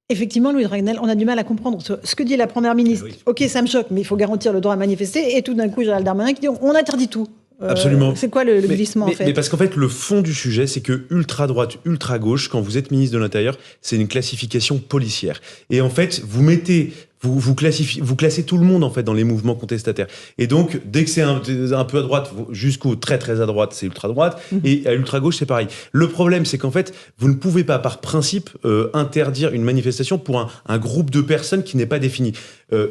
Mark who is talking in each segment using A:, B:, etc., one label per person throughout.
A: Effectivement, Louis Dragnel, on a du mal à comprendre ce que dit la Première ministre. Oui. Ok, ça me choque, mais il faut garantir le droit à manifester. Et tout d'un coup, Gérald Darmanin qui dit on interdit tout.
B: Absolument.
A: C'est quoi le glissement en fait?
B: Mais parce qu'en fait, le fond du sujet, c'est que ultra-droite, ultra-gauche, quand vous êtes ministre de l'Intérieur, c'est une classification policière. Et en fait, vous classez tout le monde en fait dans les mouvements contestataires. Et donc, dès que c'est un peu à droite, jusqu'au très très à droite, c'est ultra-droite. Et à ultra-gauche, c'est pareil. Le problème, c'est qu'en fait, vous ne pouvez pas, par principe, interdire une manifestation pour un groupe de personnes qui n'est pas défini.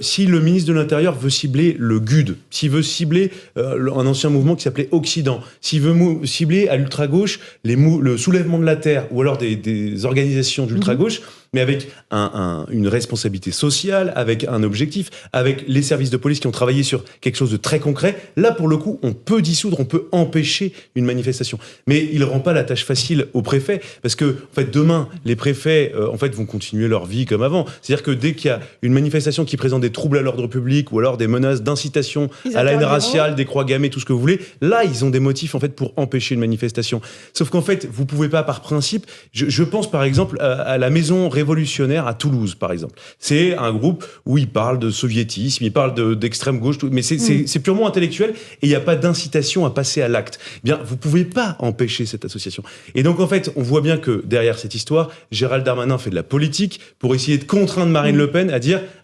B: Si le ministre de l'Intérieur veut cibler le GUD, s'il veut cibler un ancien mouvement qui s'appelait Occident, s'il veut cibler à l'ultra-gauche le soulèvement de la Terre, ou alors des organisations d'ultra-gauche, mais avec une responsabilité sociale, avec un objectif, avec les services de police qui ont travaillé sur quelque chose de très concret, là, pour le coup, on peut dissoudre, on peut empêcher une manifestation. Mais il ne rend pas la tâche facile aux préfets, parce que, en fait, demain, les préfets, vont continuer leur vie comme avant. C'est-à-dire que dès qu'il y a une manifestation qui présente des troubles à l'ordre public, ou alors des menaces d'incitation à la haine raciale, des croix gammées, tout ce que vous voulez, là, ils ont des motifs, en fait, pour empêcher une manifestation. Sauf qu'en fait, vous ne pouvez pas, par principe, je pense, par exemple, à la maison révolutionnaire à Toulouse, par exemple. C'est un groupe où ils parlent de soviétisme, ils parlent d'extrême gauche, mais c'est purement intellectuel et il n'y a pas d'incitation à passer à l'acte. Eh bien, vous ne pouvez pas empêcher cette association. Et donc, en fait, on voit bien que derrière cette histoire, Gérald Darmanin fait de la politique pour essayer de contraindre Marine Le Pen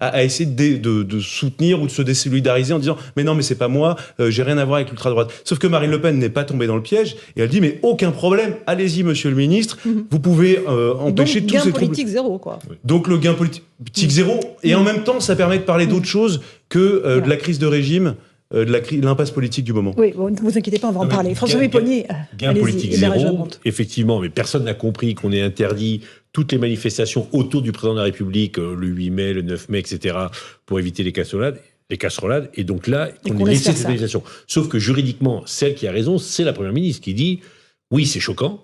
B: à essayer de soutenir ou de se désolidariser en disant « Mais non, mais c'est pas moi, j'ai rien à voir avec l'ultra-droite ». Sauf que Marine Le Pen n'est pas tombée dans le piège et elle dit « Mais aucun problème, allez-y, monsieur le ministre, vous pouvez empêcher tous ces troubles ».
A: Donc, gain politique zéro, quoi.
B: Donc, le gain politique zéro. Et en même temps, ça permet de parler d'autre chose que de la crise de régime, de l'impasse politique du moment.
A: Oui, ne vous inquiétez pas, on va en parler. François Pupponi,
C: gain politique zéro, effectivement, mais personne n'a compris qu'on ait interdit toutes les manifestations autour du président de la République, le 8 mai, le 9 mai, etc., pour éviter les casserolades, et donc là, on est laissé cette manifestation. Sauf que juridiquement, celle qui a raison, c'est la Première ministre qui dit « Oui, c'est choquant,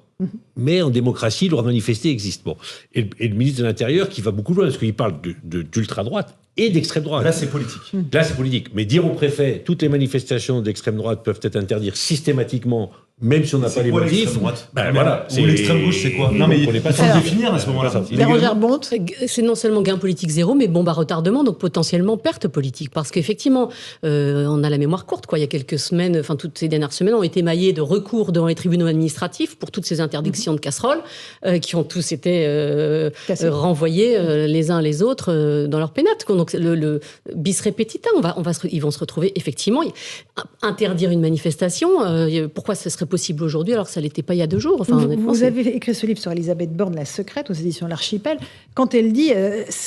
C: mais en démocratie, le droit de manifester existe. » Bon. Et le ministre de l'Intérieur qui va beaucoup loin, parce qu'il parle d'ultra-droite et d'extrême droite.
B: Là, c'est politique.
C: Là, c'est politique. Mais dire au préfet, toutes les manifestations d'extrême droite peuvent être interdites systématiquement, même si on n'a pas les motifs.
B: Voilà. Ou l'extrême gauche, c'est quoi? Non, mais il faut le définir à ce moment-là.
A: Bérangère Bonte.
D: C'est non seulement gain politique zéro, mais retardement, donc potentiellement perte politique. Parce qu'effectivement, on a la mémoire courte, quoi. Il y a quelques semaines, toutes ces dernières semaines ont été émaillées de recours devant les tribunaux administratifs pour toutes ces interdictions de casseroles, qui ont tous été renvoyés les uns les autres dans leur pénate. Donc le bis repetita, ils vont se retrouver effectivement interdire une manifestation. Pourquoi ce serait possible aujourd'hui alors que ça l'était pas il y a 2 jours?
A: Vous avez écrit ce livre sur Elisabeth Borne, La Secrète, aux éditions L'Archipel. Quand elle dit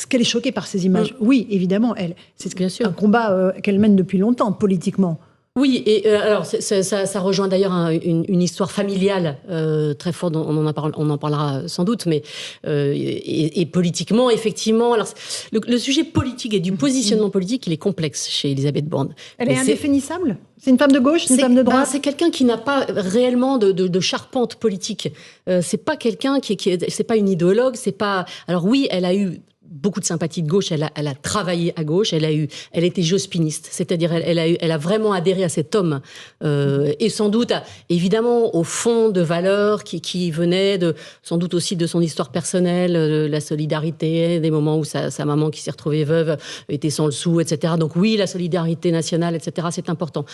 A: qu'elle est choquée par ces images, oui, évidemment, c'est un combat qu'elle mène depuis longtemps, politiquement.
D: Oui, et alors ça rejoint d'ailleurs une histoire familiale très forte, on en parlera sans doute, mais et politiquement, effectivement, alors le sujet politique et du positionnement politique, il est complexe chez Elisabeth Borne.
A: Elle est indéfinissable? C'est une femme de gauche, une femme de droite?
D: C'est quelqu'un qui n'a pas réellement de charpente politique. C'est pas quelqu'un c'est pas une idéologue, c'est pas. Alors oui, elle a eu beaucoup de sympathie de gauche, elle a travaillé à gauche, elle était jospiniste, c'est-à-dire elle a vraiment adhéré à cet homme, et sans doute, évidemment, au fond de valeurs qui venaient sans doute aussi de son histoire personnelle, la solidarité, des moments où sa maman qui s'est retrouvée veuve était sans le sou, etc. Donc oui, la solidarité nationale, etc., c'est important.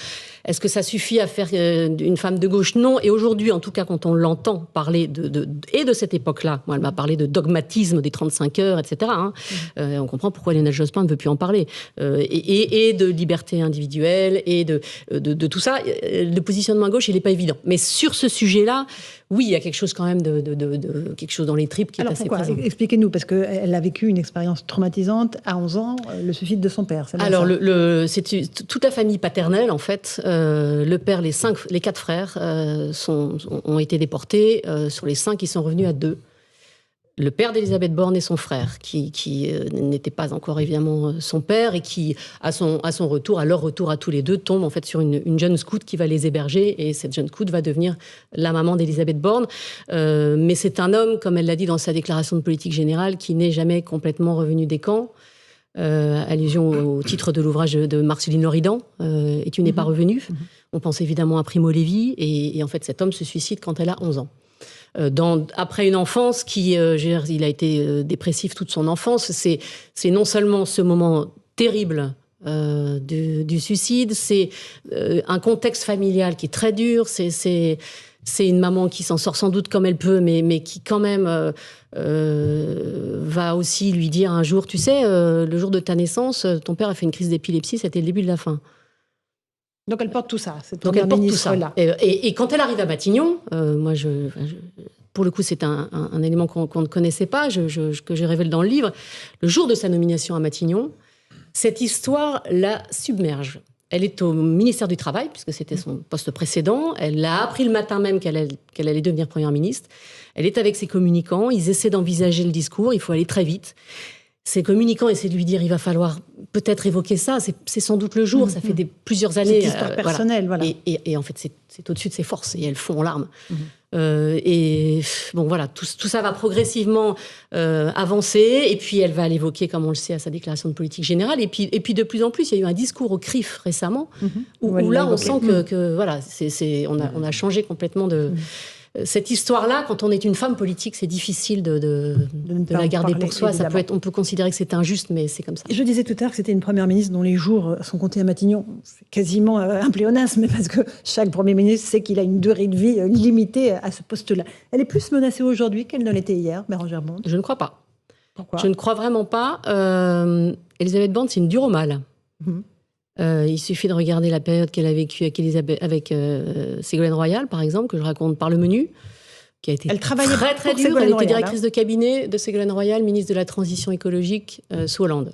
D: Est-ce que ça suffit à faire une femme de gauche? Non. Et aujourd'hui, en tout cas, quand on l'entend parler de cette époque-là, moi, elle m'a parlé de dogmatisme des 35 heures, etc., on comprend pourquoi Lionel Jospin ne veut plus en parler. Et de liberté individuelle, et de tout ça. Le positionnement à gauche, il n'est pas évident. Mais sur ce sujet-là, oui, il y a quelque chose quand même quelque chose dans les tripes qui est assez présent.
A: Expliquez-nous, parce qu'elle a vécu une expérience traumatisante à 11 ans, le suicide de son père.
D: Alors, c'est toute la famille paternelle, en fait. Le père, les 4 frères ont été déportés. Sur les 5, ils sont revenus à 2. Le père d'Elisabeth Borne et son frère, qui n'était pas encore évidemment son père, et qui, à leur retour à tous les deux, tombe en fait sur une jeune scout qui va les héberger, et cette jeune scout va devenir la maman d'Elisabeth Borne. Mais c'est un homme, comme elle l'a dit dans sa déclaration de politique générale, qui n'est jamais complètement revenu des camps. Allusion au titre de l'ouvrage de Marceline Loridan, Et tu n'es pas revenu. On pense évidemment à Primo Levi, et en fait cet homme se suicide quand elle a 11 ans. après une enfance qui, il a été dépressif toute son enfance. C'est non seulement ce moment terrible du suicide, c'est un contexte familial qui est très dur, c'est une maman qui s'en sort sans doute comme elle peut, mais qui quand même va aussi lui dire un jour, tu sais, le jour de ta naissance, ton père a fait une crise d'épilepsie, c'était le début de la fin.
A: Donc elle porte tout ça, cette
D: Donc elle porte tout ça.
A: Là.
D: Et quand elle arrive à Matignon, moi, pour le coup, c'est un élément qu'on ne connaissait pas, que je révèle dans le livre. Le jour de sa nomination à Matignon, cette histoire la submerge. Elle est au ministère du Travail, puisque c'était son poste précédent. Elle l'a appris le matin même qu'elle allait devenir Première ministre. Elle est avec ses communicants. Ils essaient d'envisager le discours. Il faut aller très vite. Ses communicants essaient de lui dire il va falloir peut-être évoquer ça. C'est sans doute le jour. Ça fait plusieurs années.
A: C'est histoire personnelle, voilà.
D: Et en fait, c'est au-dessus de ses forces. Et elles font en larmes. Et bon, voilà, tout ça va progressivement avancer. Et puis, elle va l'évoquer, comme on le sait, à sa déclaration de politique générale. Et puis de plus en plus, il y a eu un discours au CRIF récemment, où là, on sent que voilà, on a changé complètement de... Cette histoire-là, quand on est une femme politique, c'est difficile de la garder pour soi. On peut considérer que c'est injuste, mais c'est comme ça.
A: Je disais tout à l'heure que c'était une première ministre dont les jours sont comptés à Matignon. C'est quasiment un pléonasme, mais parce que chaque premier ministre sait qu'il a une durée de vie limitée à ce poste-là. Elle est plus menacée aujourd'hui qu'elle ne l'était hier, Bérengère Borne.
D: Je ne crois pas.
A: Pourquoi ?
D: Je ne crois vraiment pas. Elisabeth Borne, c'est une dure au mal. Il suffit de regarder la période qu'elle a vécue avec Ségolène Royal, par exemple, que je raconte par le menu, qui a été très dure. Elle était directrice de cabinet de Ségolène Royal, ministre de la Transition écologique sous Hollande,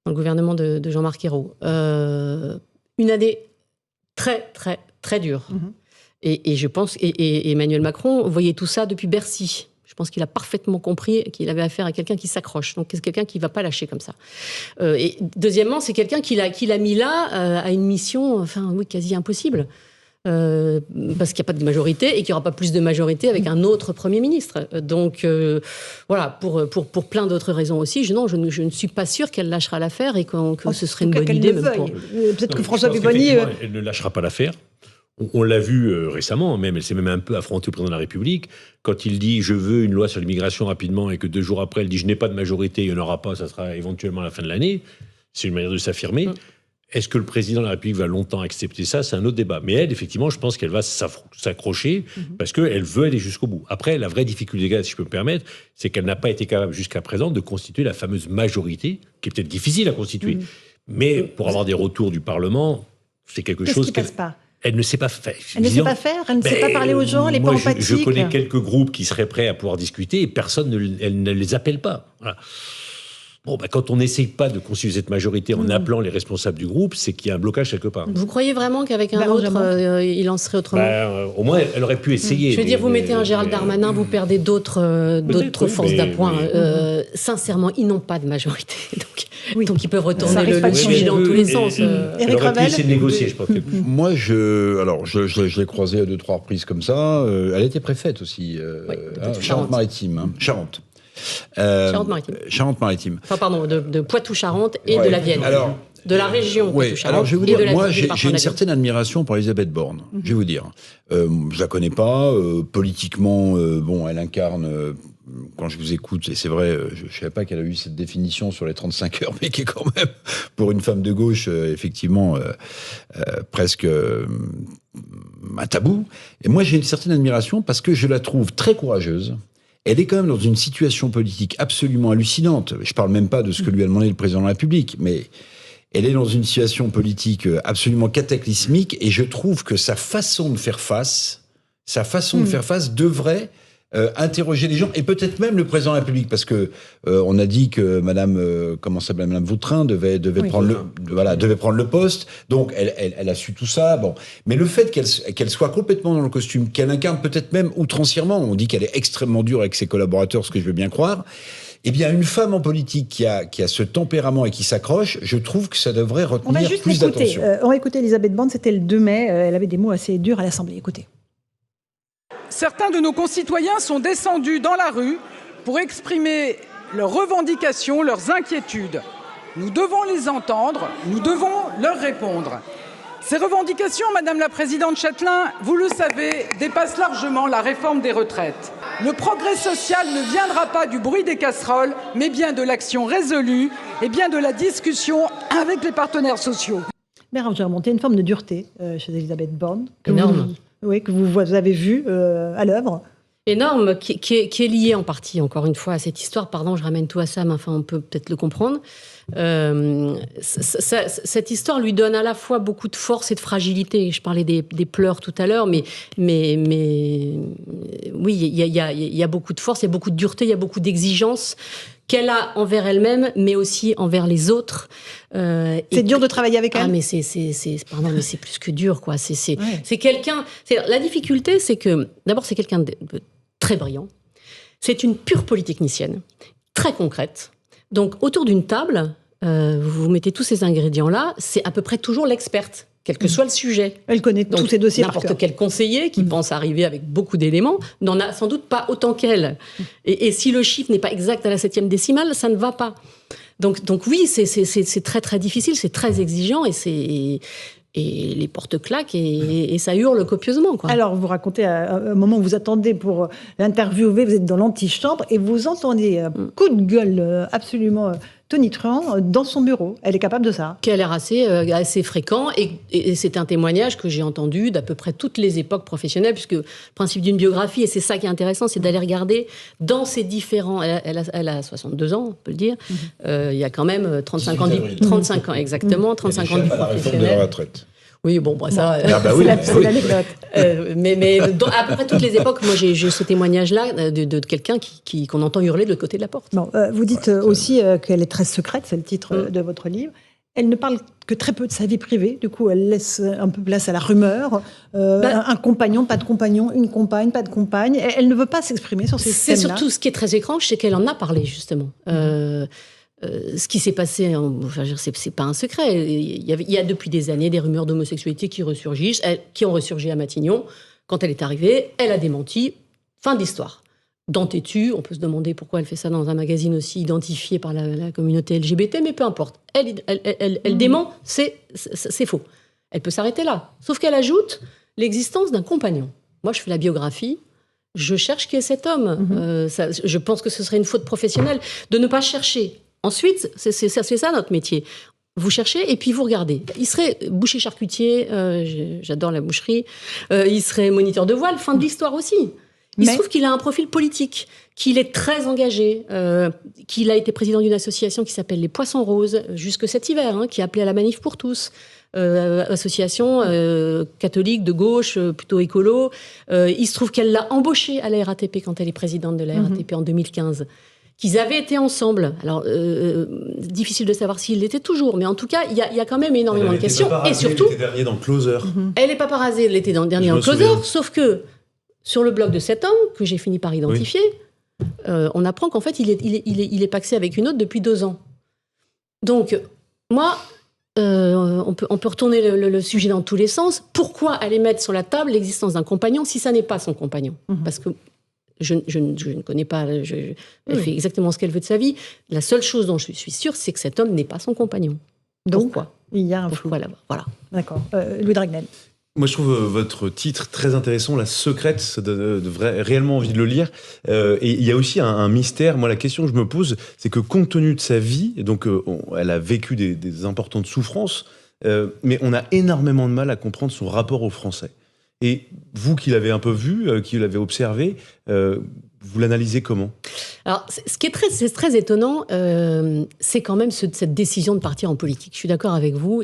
D: dans le gouvernement de Jean-Marc Ayrault. Une année très, très, très dure. Et je pense, et Emmanuel Macron voyait tout ça depuis Bercy. Je pense qu'il a parfaitement compris qu'il avait affaire à quelqu'un qui s'accroche. Donc, c'est quelqu'un qui ne va pas lâcher comme ça. Et deuxièmement, c'est quelqu'un qui l'a mis là à une mission, quasi impossible. Parce qu'il n'y a pas de majorité et qu'il n'y aura pas plus de majorité avec un autre Premier ministre. Donc, voilà, pour plein d'autres raisons aussi, je ne suis pas sûre qu'elle lâchera l'affaire et que ce serait une bonne idée.
A: Peut-être que François Pupponi...
C: Elle ne lâchera pas l'affaire. On l'a vu récemment, même, elle s'est même un peu affrontée au président de la République. Quand il dit « je veux une loi sur l'immigration rapidement » et que 2 jours après, elle dit « je n'ai pas de majorité, il n'y en aura pas, ça sera éventuellement à la fin de l'année », c'est une manière de s'affirmer. Est-ce que le président de la République va longtemps accepter ça ? C'est un autre débat. Mais elle, effectivement, je pense qu'elle va s'accrocher parce qu'elle veut aller jusqu'au bout. Après, la vraie difficulté, si je peux me permettre, c'est qu'elle n'a pas été capable jusqu'à présent de constituer la fameuse majorité, qui est peut-être difficile à constituer. Mais pour avoir des retours du Parlement, c'est quelque chose...
A: Qu'est-ce qui passe pas ?
C: Elle ne sait pas faire.
A: Elle ne sait pas faire, elle ne sait pas parler aux gens, elle n'est pas empathique.
C: Je connais quelques groupes qui seraient prêts à pouvoir discuter et personne elle ne les appelle pas. Voilà. Bon, quand on n'essaye pas de constituer cette majorité en appelant les responsables du groupe, c'est qu'il y a un blocage quelque part.
D: Vous croyez vraiment qu'avec un autre, il en serait autrement ?
C: Au moins, elle aurait pu essayer.
D: Je veux dire, vous mettez un Gérald Darmanin, vous perdez d'autres forces d'appoint. Sincèrement, ils n'ont pas de majorité. Donc ils peuvent retourner le sujet dans tous les sens.
C: Elle aurait pu essayer de négocier, je pense.
E: Moi, je l'ai croisée à 2-3 reprises comme ça. Elle était préfète aussi. Charente-Maritime. Charente-Maritime.
D: Enfin, pardon, de Poitou-Charentes et de la Vienne. De la région Poitou-Charentes.
E: Alors, je vais vous dire, moi, j'ai une certaine admiration pour Elisabeth Borne. Je vais vous dire. Je la connais pas. Politiquement, elle incarne... Quand je vous écoute, et c'est vrai, je ne savais pas qu'elle a eu cette définition sur les 35 heures, mais qui est quand même, pour une femme de gauche, effectivement, presque un tabou. Et moi, j'ai une certaine admiration parce que je la trouve très courageuse. Elle est quand même dans une situation politique absolument hallucinante. Je ne parle même pas de ce que lui a demandé le président de la République, mais elle est dans une situation politique absolument cataclysmique, et je trouve que sa façon de faire face devrait interroger les gens, et peut-être même le président de la République, parce que on a dit que Madame Vautrin devait prendre le poste, donc elle a su tout ça. Bon, mais le fait qu'elle soit complètement dans le costume, qu'elle incarne peut-être même outrancièrement, on dit qu'elle est extrêmement dure avec ses collaborateurs, ce que je veux bien croire. Eh bien, une femme en politique qui a ce tempérament et qui s'accroche, je trouve que ça devrait retenir plus d'attention.
A: On va écouter Elisabeth Borne, c'était le 2 mai, elle avait des mots assez durs à l'Assemblée. Écoutez.
F: Certains de nos concitoyens sont descendus dans la rue pour exprimer leurs revendications, leurs inquiétudes. Nous devons les entendre, nous devons leur répondre. Ces revendications, Madame la Présidente Châtelain, vous le savez, dépassent largement la réforme des retraites. Le progrès social ne viendra pas du bruit des casseroles, mais bien de l'action résolue et bien de la discussion avec les partenaires sociaux.
A: Bérangère Montet, une forme de dureté chez Elisabeth Borne.
D: Énorme.
A: Que vous avez vu à l'œuvre.
D: Énorme, qui est liée en partie, encore une fois, à cette histoire. Pardon, je ramène tout à ça, mais enfin, on peut peut-être le comprendre. Cette histoire lui donne à la fois beaucoup de force et de fragilité. Je parlais des pleurs tout à l'heure, mais oui, il y a beaucoup de force, il y a beaucoup de dureté, il y a beaucoup d'exigences qu'elle a envers elle-même, mais aussi envers les autres.
A: C'est dur de travailler avec elle.
D: Ah, mais c'est plus que dur, quoi. C'est quelqu'un. La difficulté, c'est que d'abord, c'est quelqu'un de très brillant. C'est une pure polytechnicienne, très concrète. Donc, autour d'une table, vous mettez tous ces ingrédients-là, c'est à peu près toujours l'experte, quel que soit le sujet.
A: Elle connaît tous ses dossiers par cœur.
D: N'importe quel conseiller qui pense arriver avec beaucoup d'éléments n'en a sans doute pas autant qu'elle. Et si le chiffre n'est pas exact à la 7e décimale, ça ne va pas. Donc oui, c'est très très difficile, c'est très exigeant et les portes claquent et ça hurle copieusement, quoi.
A: Alors, vous racontez à un moment où vous attendez pour l'interviewer, vous êtes dans l'antichambre et vous entendez un coup de gueule absolument tonitruant dans son bureau. Elle est capable de ça.
D: Qui a l'air assez fréquent et c'est un témoignage que j'ai entendu d'à peu près toutes les époques professionnelles, puisque le principe d'une biographie, et c'est ça qui est intéressant, c'est d'aller regarder dans ces différents... Elle a 62 ans, on peut le dire. Il y a quand même 35 ans exactement, 35 ans du professionnel.
E: De la retraite.
D: Oui, bon, ça...
A: c'est l'anecdote.
D: Mais à peu près toutes les époques, moi, j'ai ce témoignage-là de quelqu'un qu'on entend hurler de l'autre côté de la porte.
A: Bon, vous dites aussi qu'elle est très secrète, c'est le titre de votre livre. Elle ne parle que très peu de sa vie privée, du coup elle laisse un peu place à la rumeur. Un compagnon, pas de compagnon, une compagne, pas de compagne. Elle ne veut pas s'exprimer sur ces thèmes-là.
D: C'est surtout ce qui est très étrange, c'est qu'elle en a parlé, justement. Ce qui s'est passé, c'est pas un secret. Il y a depuis des années des rumeurs d'homosexualité qui ressurgissent, qui ont ressurgi à Matignon. Quand elle est arrivée, elle a démenti. Fin d'histoire. Dans Tétu, on peut se demander pourquoi elle fait ça dans un magazine aussi identifié par la communauté LGBT, mais peu importe. Elle dément, c'est faux. Elle peut s'arrêter là. Sauf qu'elle ajoute l'existence d'un compagnon. Moi, je fais la biographie. Je cherche qui est cet homme. Je pense que ce serait une faute professionnelle de ne pas chercher. Ensuite, c'est ça notre métier. Vous cherchez et puis vous regardez. Il serait boucher charcutier, j'adore la boucherie, il serait moniteur de voile, fin de l'histoire aussi. Il se trouve qu'il a un profil politique, qu'il est très engagé, qu'il a été président d'une association qui s'appelle les Poissons Roses, jusque cet hiver, qui a appelé à la manif pour tous. Association catholique de gauche, plutôt écolo. Il se trouve qu'elle l'a embauché à la RATP quand elle est présidente de la RATP en 2015. Qu'ils avaient été ensemble. Alors, difficile de savoir s'ils l'étaient toujours, mais en tout cas, il y a quand même énormément de questions. Et surtout,
B: elle était dernier dans le Closer.
D: Elle est paparazée, elle était dernier dans le Closer, sauf que sur le blog de cet homme, que j'ai fini par identifier, on apprend qu'en fait, il est paxé avec une autre depuis 2 ans. Donc, moi, on peut retourner le sujet dans tous les sens. Pourquoi aller mettre sur la table l'existence d'un compagnon si ça n'est pas son compagnon ? Parce que je ne connais pas, elle fait exactement ce qu'elle veut de sa vie. La seule chose dont je suis sûre, c'est que cet homme n'est pas son compagnon.
A: Donc,
D: pourquoi ?
A: Il y a un flou.
D: Voilà.
A: D'accord. Louis Dragnel.
B: Moi, je trouve votre titre très intéressant, La Secrète. Ça donne réellement envie de le lire. Et il y a aussi un mystère. Moi, la question que je me pose, c'est que compte tenu de sa vie, donc elle a vécu des importantes souffrances, mais on a énormément de mal à comprendre son rapport aux Français. Et vous qui l'avez un peu vu, qui l'avez observé, vous l'analysez comment ?
D: Alors, ce qui est très étonnant, c'est quand même cette décision de partir en politique. Je suis d'accord avec vous.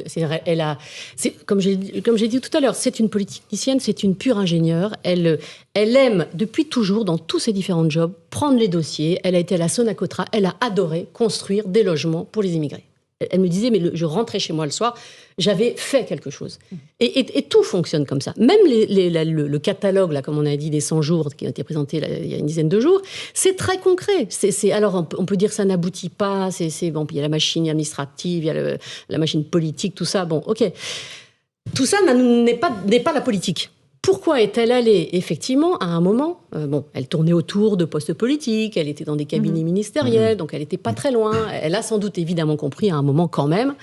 D: Comme j'ai dit tout à l'heure, c'est une politicienne, c'est une pure ingénieure. Elle aime, depuis toujours, dans tous ses différents jobs, prendre les dossiers. Elle a été à la Sonacotra. Elle a adoré construire des logements pour les immigrés. Elle me disait, mais je rentrais chez moi le soir, j'avais fait quelque chose. Et tout fonctionne comme ça. Même le catalogue, là, comme on a dit, des 100 jours qui ont été présentés là, il y a une dizaine de jours, c'est très concret. Alors, on peut dire que ça n'aboutit pas. Bon, il y a la machine administrative, il y a la machine politique, tout ça. Bon, OK. Tout ça n'est pas la politique. Pourquoi est-elle allée, effectivement, à un moment, elle tournait autour de postes politiques, elle était dans des cabinets ministériels, donc elle n'était pas très loin. Elle a sans doute évidemment compris à un moment quand même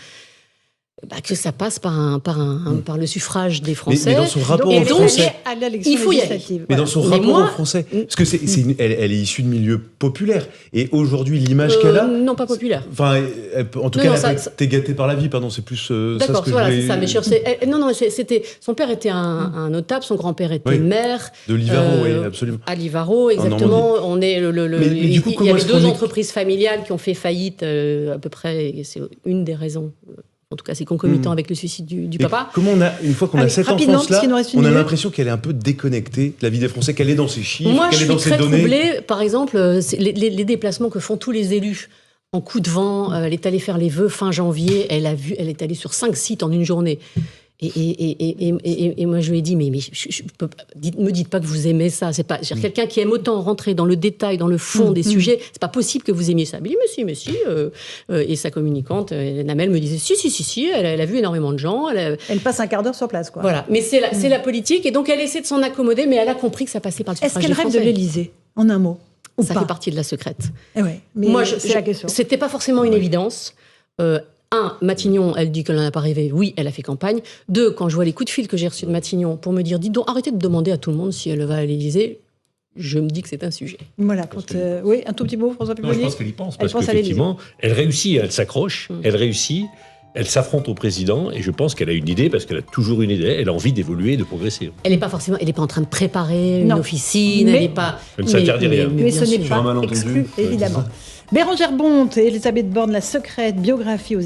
D: que ça passe par le suffrage des Français.
B: Mais dans son rapport
D: et
B: aux
D: donc,
B: Français,
A: à l'élection
D: il faut y aller.
A: législative.
B: Mais dans son
D: Mais
B: rapport
D: moi-
B: aux Français, parce que elle est issue de milieux populaires. Et aujourd'hui, l'image qu'elle a,
D: non, pas populaire.
B: enfin, en tout
D: Non,
B: cas,
D: non,
B: elle a
D: ça-
B: été gâtée par la vie. Pardon, c'est plus ça ce
D: D'accord,
B: que
D: voilà,
B: je
D: c'est ça. Mais
B: voulais...
D: non, c'était. Son père était un notable, son grand-père était
B: Oui.
D: maire.
B: De Livaro, oui, absolument.
D: À Livaro, exactement. On est
B: Mais du coup,
D: il y
B: comment
D: avait
B: est-ce
D: deux
B: qu'on est-
D: entreprises familiales qui ont fait faillite à peu près. Et c'est une des raisons. En tout cas, c'est concomitant avec le suicide du
B: Et
D: papa.
B: comment une fois qu'on a
A: Allez,
B: cette
A: rapidement,
B: enfance-là,
A: parce qu'il nous reste une
B: on a
A: minute.
B: l'impression qu'elle est un peu déconnectée de la vie des Français, qu'elle est dans ses chiffres,
D: Moi, je
B: qu'elle est
D: suis
B: dans ses
D: très
B: données.
D: troublée. Par exemple, c'est les déplacements que font tous les élus en coup de vent. Elle est allée faire les vœux fin janvier. Elle est allée sur 5 sites en une journée. Et moi, je lui ai dit, mais je peux pas, me dites pas que vous aimez ça. C'est pas quelqu'un qui aime autant rentrer dans le détail, dans le fond des sujets. C'est pas possible que vous aimiez ça. Elle me dit, mais si. Et sa communicante, Namel, me disait, si. Elle a vu énormément de gens.
A: Elle passe un quart d'heure sur place, quoi.
D: Voilà. Mais c'est la politique. Et donc, elle essaie de s'en accommoder, mais elle a compris que ça passait par le
A: Est-ce
D: suffrage
A: qu'elle
D: des
A: rêve de
D: Français.
A: l'Élysée, en un mot, ou
D: Ça
A: pas
D: fait partie de la secrète.
A: Eh ouais, mais
D: Moi,
A: c'est la question.
D: C'était pas forcément une évidence. Matignon, elle dit qu'elle n'en a pas rêvé. Oui, elle a fait campagne. 2, quand je vois les coups de fil que j'ai reçus de Matignon pour me dire, dites donc, arrêtez de demander à tout le monde si elle va à l'Élysée, je me dis que c'est un sujet.
A: Voilà, oui, un tout petit mot, François
C: Non,
A: Pupponi.
C: je pense qu'elle y pense,
A: Elle
C: parce
A: pense à
C: qu'effectivement, elle réussit, elle s'accroche, elle réussit, elle s'affronte au président, et je pense qu'elle a une idée, parce qu'elle a toujours une idée, elle a envie d'évoluer, de progresser.
D: Elle n'est pas en train de préparer une
A: Non.
D: officine,
A: Mais-
D: elle n'est pas...
C: Elle ne s'interdit rien.
A: Mais
D: bien
A: ce n'est
D: sûr.
A: pas
B: un malentendu.
A: exclu,
B: Ouais,
A: évidemment. Bérengère Bonte et Elisabeth Borne, la secrète biographie aux